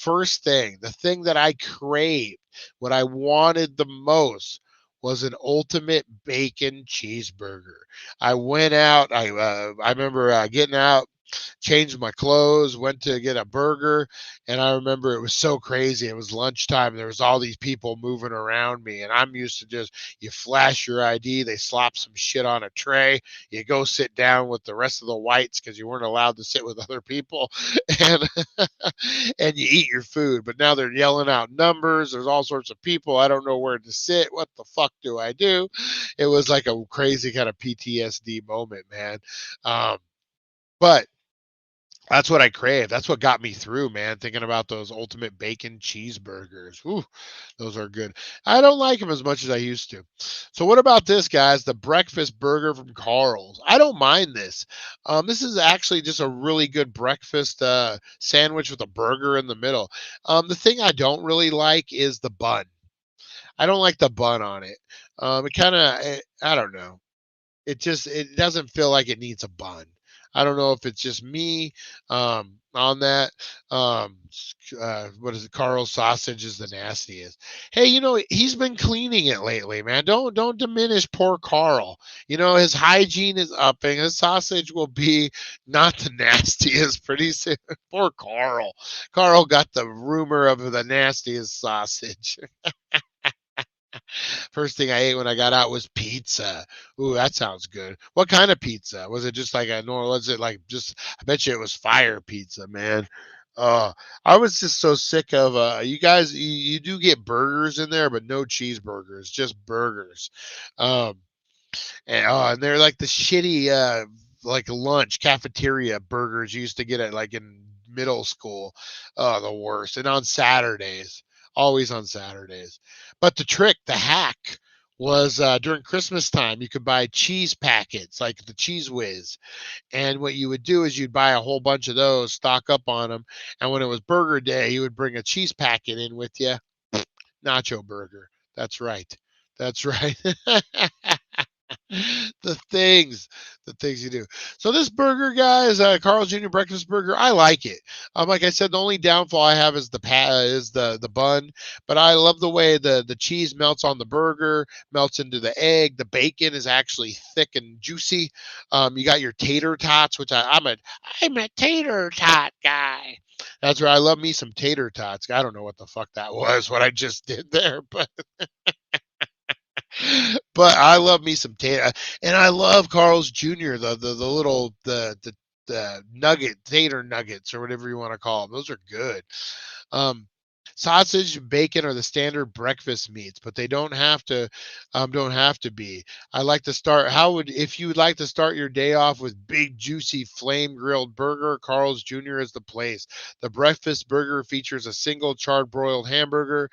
thing that I craved, what I wanted the most, was an ultimate bacon cheeseburger. I went out. I remember getting out, changed my clothes, went to get a burger, and I remember it was so crazy. It was lunchtime. There was all these people moving around me, and I'm used to just you flash your ID, they slop some shit on a tray, you go sit down with the rest of the whites because you weren't allowed to sit with other people, and and you eat your food. But now they're yelling out numbers. There's all sorts of people. I don't know where to sit. What the fuck do I do? It was like a crazy kind of PTSD moment, man. But that's what I crave. That's what got me through, man. Thinking about those ultimate bacon cheeseburgers. Ooh, those are good. I don't like them as much as I used to. So what about this, guys? The breakfast burger from Carl's. I don't mind this. This is actually just a really good breakfast sandwich with a burger in the middle. The thing I don't really like is the bun. I don't like the bun on it. It kind of, I don't know. It doesn't feel like it needs a bun. I don't know if it's just me on that. What is it? Carl's sausage is the nastiest. Hey, he's been cleaning it lately, man. Don't diminish poor Carl. His hygiene is upping. His sausage will be not the nastiest pretty soon. Poor Carl. Carl got the rumor of the nastiest sausage. First thing I ate when I got out was pizza. Ooh, that sounds good. What kind of pizza? Was it just like a normal? Was it like just? I bet you it was fire pizza, man. I was just so sick of you guys. You do get burgers in there, but no cheeseburgers, just burgers. Um, and they're like the shitty like lunch cafeteria burgers you used to get at like in middle school. Oh, the worst. And on Saturdays, always on Saturdays. But the hack was during Christmas time, you could buy cheese packets like the Cheese Whiz. And what you would do is you'd buy a whole bunch of those, stock up on them. And when it was burger day, you would bring a cheese packet in with you. Nacho burger. That's right. That's right. the things the things you do. So this burger, guys, Carl's Jr. breakfast burger, I like it. Like I said, the only downfall I have is the bun, but I love the way the cheese melts on the burger, melts into the egg. The bacon is actually thick and juicy. You got your tater tots, which I'm a tater tot guy. That's right. I love me some tater tots. I don't know what the fuck that was, what I just did there, but I love me some tater, and I love Carl's Jr. The little the nugget tater nuggets or whatever you want to call them. Those are good. Um, Sausage and bacon are the standard breakfast meats, but they don't have to be. I like to start. If you would like to start your day off with big juicy flame grilled burger, Carl's Jr. is the place. The breakfast burger features a single charred broiled hamburger,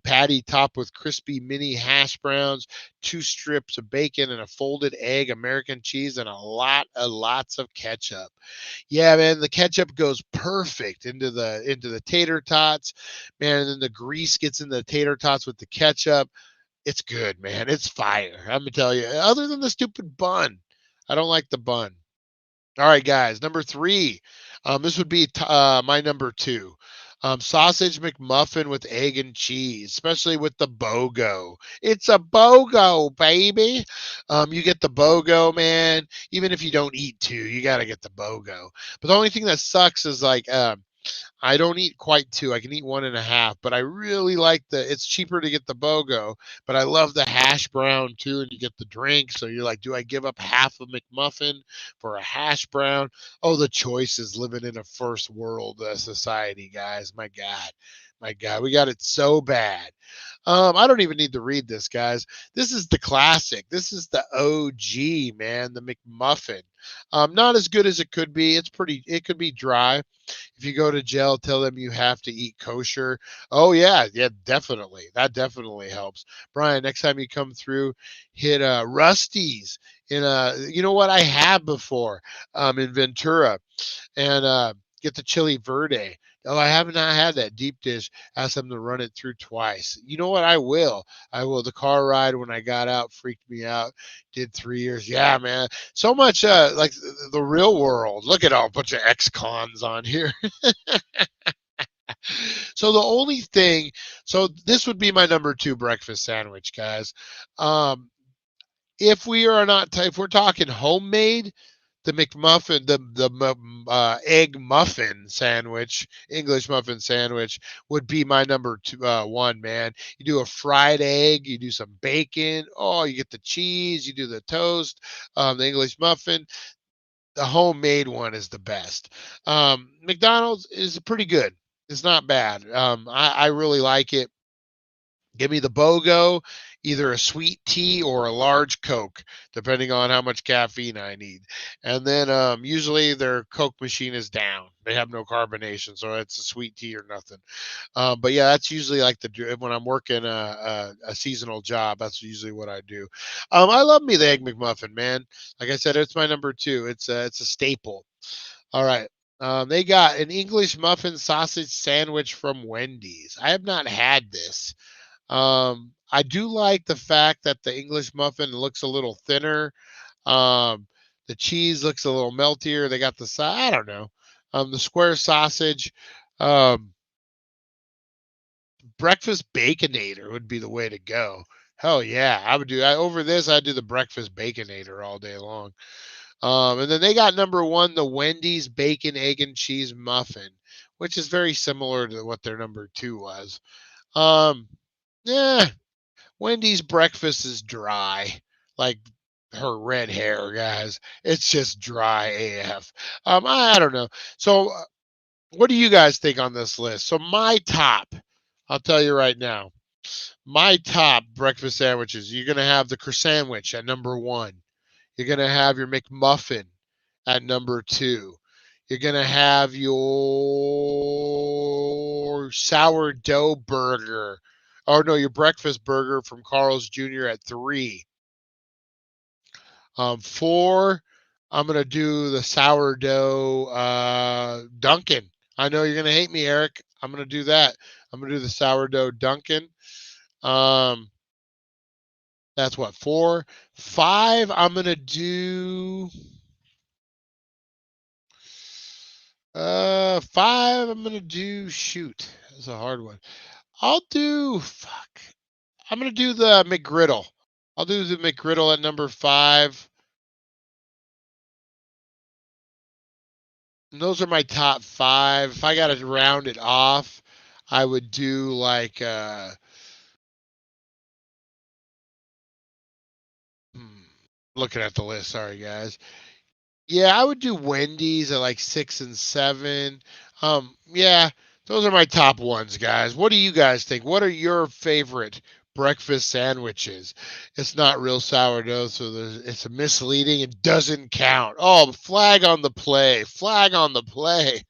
patty topped with crispy mini hash browns, 2 strips of bacon, and a folded egg, American cheese, and lots of ketchup. Yeah, man, the ketchup goes perfect into the tater tots, man. And then the grease gets in the tater tots with the ketchup. It's good, man. It's fire. I'm gonna tell you. Other than the stupid bun, I don't like the bun. All right, guys. Number three. This would be my number two. Sausage McMuffin with egg and cheese, especially with the BOGO. It's a BOGO, baby. You get the BOGO, man. Even if you don't eat two, you got to get the BOGO. But the only thing that sucks is like I don't eat quite 2. I can eat 1.5, but I really like it's cheaper to get the BOGO, but I love the hash brown too, and you get the drink. So you're like, do I give up half a McMuffin for a hash brown? Oh, the choice is living in a first world society, guys. My God. My God, we got it so bad. I don't even need to read this, guys. This is the classic. This is the OG, man, the McMuffin. Not as good as it could be. It could be dry. If you go to jail, tell them you have to eat kosher. Oh yeah, yeah, definitely. That definitely helps. Brian, next time you come through, hit Rusty's you know what I have before in Ventura, and get the chili verde. Oh, I have not had that deep dish. Ask them to run it through twice. You know what? I will. I will. The car ride when I got out freaked me out. Did 3 years. Yeah, man. So much like the real world. Look at all a bunch of ex-cons on here. So the only thing, so this would be my number 2 breakfast sandwich, guys. If we're talking homemade, the McMuffin, the egg muffin sandwich, English muffin sandwich would be my number 1, man. You do a fried egg, you do some bacon. Oh, you get the cheese, you do the toast, the English muffin. The homemade one is the best. McDonald's is pretty good. It's not bad. I really like it. Give me the BOGO, either a sweet tea or a large Coke, depending on how much caffeine I need. And then usually their Coke machine is down. They have no carbonation, so it's a sweet tea or nothing. But yeah, that's usually like when I'm working a seasonal job. That's usually what I do. I love me the Egg McMuffin, man. Like I said, it's my number 2. It's a staple. All right. They got an English muffin sausage sandwich from Wendy's. I have not had this. I do like the fact that the English muffin looks a little thinner. The cheese looks a little meltier. They got I don't know. The square sausage. Um, breakfast baconator would be the way to go. Hell yeah, I would do. Over this, I'd do the breakfast baconator all day long. And then they got number 1, the Wendy's bacon, egg, and cheese muffin, which is very similar to what their number 2 was. Yeah, Wendy's breakfast is dry, like her red hair, guys. It's just dry AF. I don't know. So, what do you guys think on this list? So, my top, I'll tell you right now, my top breakfast sandwiches. You're gonna have the croissant at number 1. You're gonna have your McMuffin at number 2. You're gonna have your sourdough burger. Oh no, your breakfast burger from Carl's Jr. at 3. 4, I'm gonna do the sourdough Dunkin'. I know you're gonna hate me, Eric. I'm gonna do that. I'm gonna do the sourdough Dunkin'. That's what, 4. 5, I'm gonna do 5, I'm gonna do shoot. That's a hard one. I'll do fuck. I'm gonna do the McGriddle. I'll do the McGriddle at number 5. And those are my top 5. If I gotta round it off, I would do like looking at the list, sorry guys. Yeah, I would do Wendy's at like 6 and 7. Yeah, those are my top ones, guys. What do you guys think? What are your favorite breakfast sandwiches? It's not real sourdough, so it's a misleading. It doesn't count. Oh, flag on the play. Flag on the play.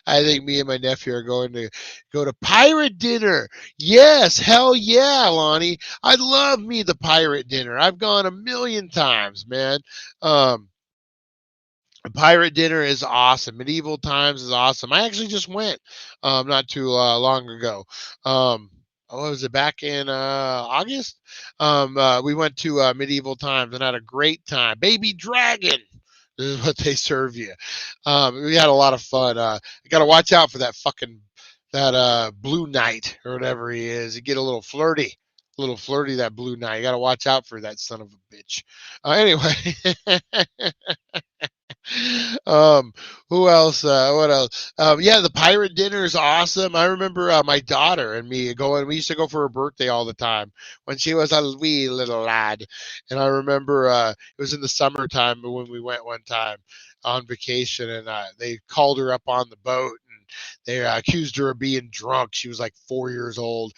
I think me and my nephew are going to go to pirate dinner. Yes, hell yeah, Lonnie. I love me the pirate dinner. I've gone a million times, man. Pirate dinner is awesome. Medieval times is awesome. I actually just went not too long ago. Was it back in August? We went to medieval times and had a great time. Baby dragon. This is what they serve you. We had a lot of fun. You got to watch out for that blue knight or whatever he is. You get a little flirty, that blue knight. You got to watch out for that son of a bitch. Anyway, Who else? What else? Yeah, the pirate dinner is awesome. I remember my daughter and me going. We used to go for her birthday all the time when she was a wee little lad. And I remember it was in the summertime when we went one time on vacation, and they called her up on the boat. They accused her of being drunk. She was like 4 years old.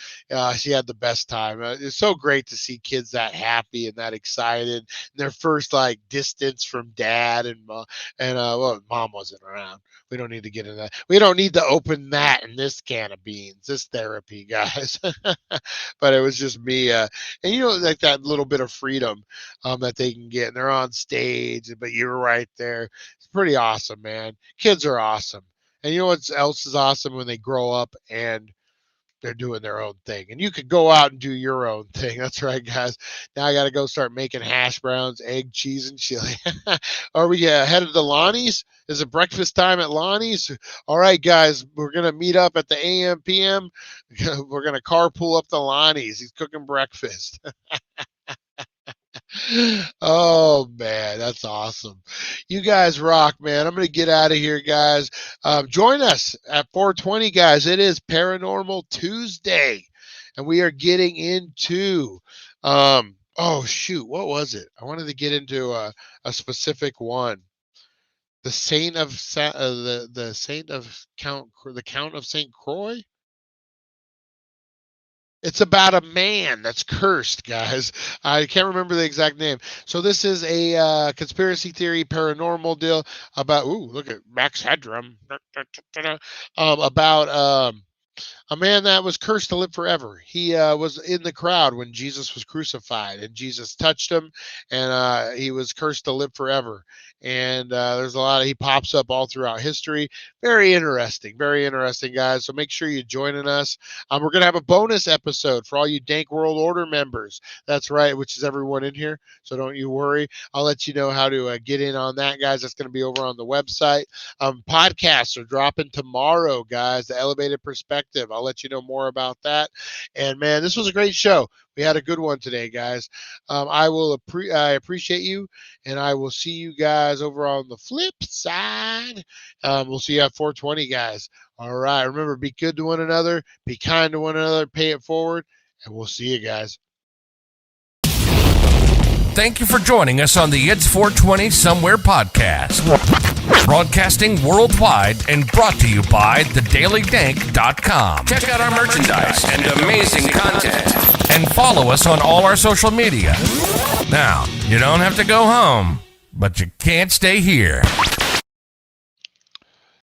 She had the best time. It's so great to see kids that happy and that excited. And their first like distance from dad and well, mom wasn't around. We don't need to get into that. We don't need to open that in this can of beans. This therapy, guys. But it was just me, and like that little bit of freedom that they can get. And they're on stage, but you're right there. It's pretty awesome, man. Kids are awesome. And you know what else is awesome? When they grow up and they're doing their own thing. And you could go out and do your own thing. That's right, guys. Now I got to go start making hash browns, egg, cheese, and chili. Are we headed to Lonnie's? Is it breakfast time at Lonnie's? All right, guys. We're going to meet up at the AM, PM. We're going to carpool up to Lonnie's. He's cooking breakfast. Oh man, that's awesome. You guys rock, man. I'm gonna get out of here, guys. Join us at 4:20, guys. It is Paranormal Tuesday, and we are getting into oh shoot, what was it? I wanted to get into a specific one. The Saint of the Saint of the Count of Saint Croix. It's about a man that's cursed, guys. I can't remember the exact name. So this is a conspiracy theory, paranormal deal about. Ooh, look at Max Headroom. About a man that was cursed to live forever. He was in the crowd when Jesus was crucified, and Jesus touched him, and he was cursed to live forever. And there's a lot of, he pops up all throughout history. Very interesting, guys. So make sure you're joining us. We're going to have a bonus episode for all you Dank World Order members. That's right, which is everyone in here. So don't you worry. I'll let you know how to get in on that, guys. That's going to be over on the website. Podcasts are dropping tomorrow, guys. The Elevated Perspective. I'll let you know more about that. And man, this was a great show. We had a good one today, guys. I appreciate you, and I will see you guys over on the flip side. We'll see you at 4:20, guys. All right. Remember, be good to one another, be kind to one another, pay it forward, and we'll see you guys. Thank you for joining us on the It's 420 Somewhere podcast. Broadcasting worldwide and brought to you by thedailydank.com. Check out our merchandise and amazing content. And follow us on all our social media. Now, you don't have to go home, but you can't stay here.